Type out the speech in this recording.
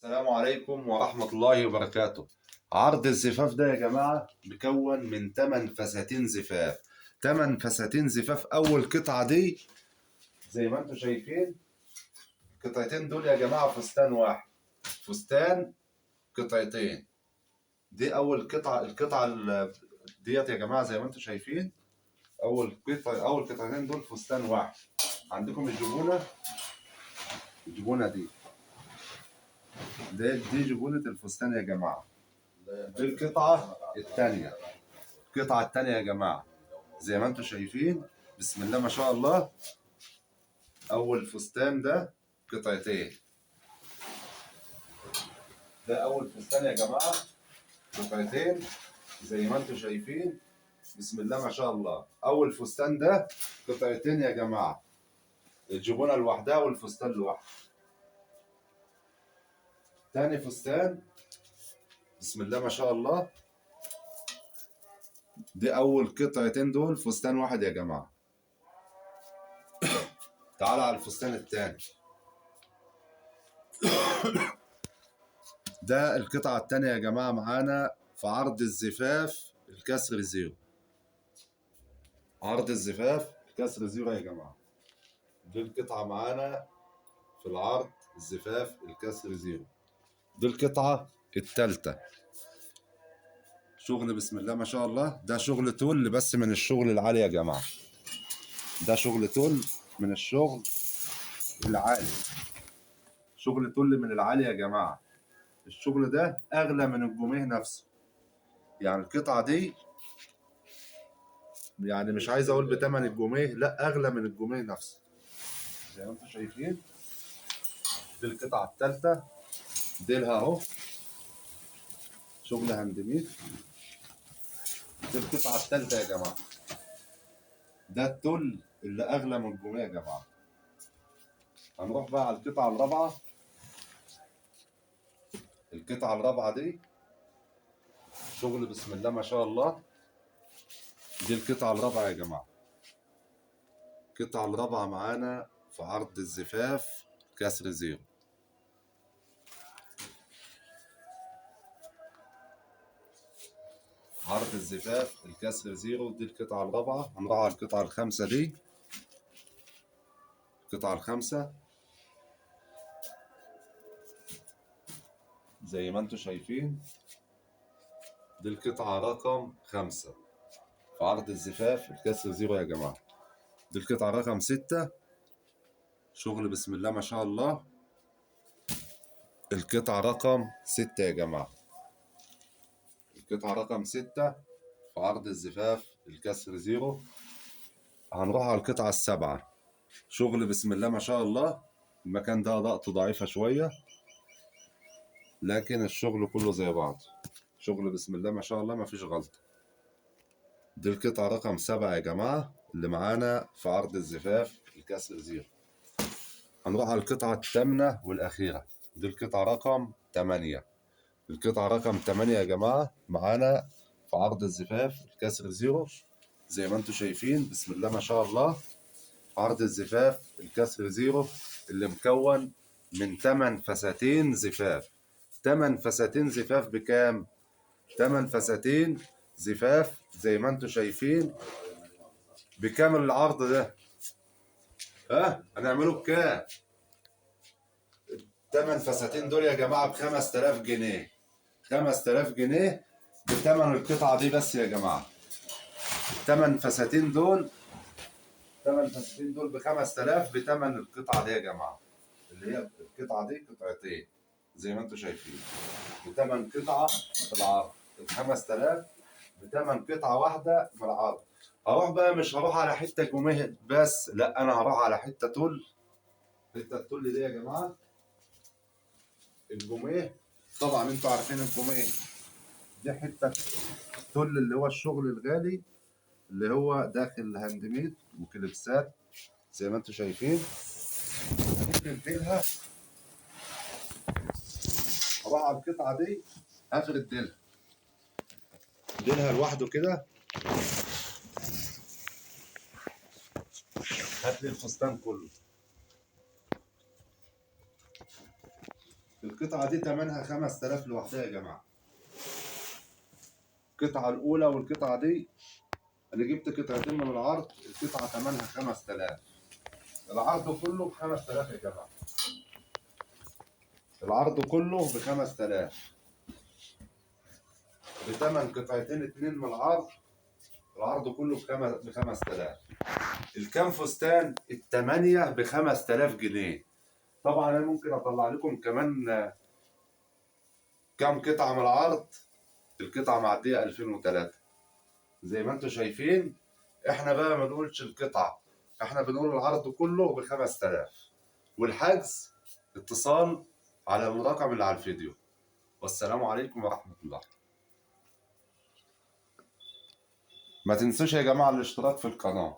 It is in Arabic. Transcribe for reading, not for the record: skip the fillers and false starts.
السلام عليكم ورحمة الله وبركاته. عرض الزفاف ده يا جماعة مكون من 8 فساتين زفاف. 8 فساتين زفاف. أول قطعة دي زي ما انتم شايفين، القطعتين دول يا جماعة فستان واحد، فستان قطعتين. دي أول قطعة. ديت يا جماعة زي ما انتم شايفين، أول قطعتين دول فستان واحد. عندكم الجبونة دي جبونة الفستان يا جماعة. دي القطعة التانية يا جماعة زي ما انتم شايفين، بسم الله ما شاء الله. أول فستان ده قطعتين. ده أول فستان يا جماعة قطعتين زي ما انتم شايفين، بسم الله ما شاء الله. أول فستان ده قطعتين يا جماعة، الجبونة لوحدها والفستان لوحده. تاني فستان بسم الله ما شاء الله. دي أول قطعتين دول فستان واحد يا جماعة. تعال على الفستان التاني. ده القطعة التانية يا جماعة معانا في عرض الزفاف الكسر زيرو. عرض الزفاف الكسر زيرو يا جماعة. دي القطعة معانا في العرض الزفاف الكسر زيرو. دي القطعة التالتة. شغل بسم الله ما شاء الله. ده شغل تول بس من الشغل العالي يا جماعة. ده شغل تول من الشغل العالي. شغل تول من العالي يا جماعة. الشغل ده أغلى من الجميه نفسه. يعني القطعة دي يعني مش عايز اقول بتمن الجميه، لا اغلى من الجميه نفسه. زي ما انتم شايفين، دي القطعه الثالثه. ديلها اهو شغل هاند ميد. دي القطعه الثالثه يا جماعه. ده التل اللي اغلى من الجميه يا جماعه. هنروح بقى على القطعه الرابعه. القطعه الرابعه دي شغل بسم الله ما شاء الله. دي القطعه الرابعه يا جماعه. القطعه الرابعه معانا في عرض الزفاف كسر زيرو. عرض الزفاف الكسر زيرو. دي القطعة الرابعة. هنروح على القطعة الخامسة دي. القطعة الخامسة زي ما انتم شايفين، دي القطعة رقم 5 في عرض الزفاف الكسر زيرو يا جماعة. دي القطعة رقم 6. شغل بسم الله ما شاء الله. القطعة رقم 6 يا جماعة. القطعة رقم 6 في عرض الزفاف الكسر زيرو. هنروح على القطعة السابعة. شغل بسم الله ما شاء الله. المكان ده ضغطه ضعيفة شوية، لكن الشغل كله زي بعض. شغل بسم الله ما شاء الله ما فيش غلطة. دي القطعة رقم 7 يا جماعة اللي معانا في عرض الزفاف الكسر زيرو. هنروح على القطعة الثامنة والأخيرة. دي القطعة رقم 8. القطعة رقم 8 يا جماعة معانا في عرض الزفاف الكسر زيرو. زي ما انتم شايفين بسم الله ما شاء الله. عرض الزفاف الكسر زيرو اللي مكون من 8 فساتين زفاف. 8 فساتين زفاف بكام؟ 8 فساتين زفاف زي ما انتم شايفين. بكام العرض ده؟ هنعمله بكام؟ 8 فساتين دول يا جماعة ب 5000 جنيه. 5000 جنيه بثمن القطعة دي بس يا جماعة. 8 فساتين دول ب 5000 بثمن القطعة دي يا جماعة. اللي هي القطعة دي قطعتين زي ما انتم شايفين، بثمن قطعة في العرض. ال 5000 بثمن قطعة واحدة من العرض. هروح بقى، مش هروح على حتة جميه بس، لا أنا هروح على حتة تل. حتة التل دي يا جماعة، الجميه طبعا انتوا عارفين الجميه دي حته التل اللي هو الشغل الغالي اللي هو داخل هاند ميد وكليبسات زي ما انتوا شايفين. ممكن ديلها هروح على القطعه دي هفرد ديلها لوحده كده. هات لي الفستان كله. القطعة دي تمنها 5000 لوحدها يا جماعة. القطعة الأولى والقطعة دي أنا جبت قطعتين من العرض، القطعة تمنها 5000. العرض كله ب 5000 يا جماعة. العرض كله ب 5000 بثمن قطعتين اتنين من العرض. العرض كله ب 5000. الكام فستان التمانية ب 5000 جنيه. طبعا انا ممكن اطلع لكم كمان كام قطعة من العرض. القطعة معدية 2003 زي ما انتم شايفين. احنا بقى ما نقولش القطعة، احنا بنقول العرض كله ب 5000. والحجز اتصال على الرقم اللي على الفيديو. والسلام عليكم ورحمة الله. ما تنسوش يا جماعة الاشتراك في القناة.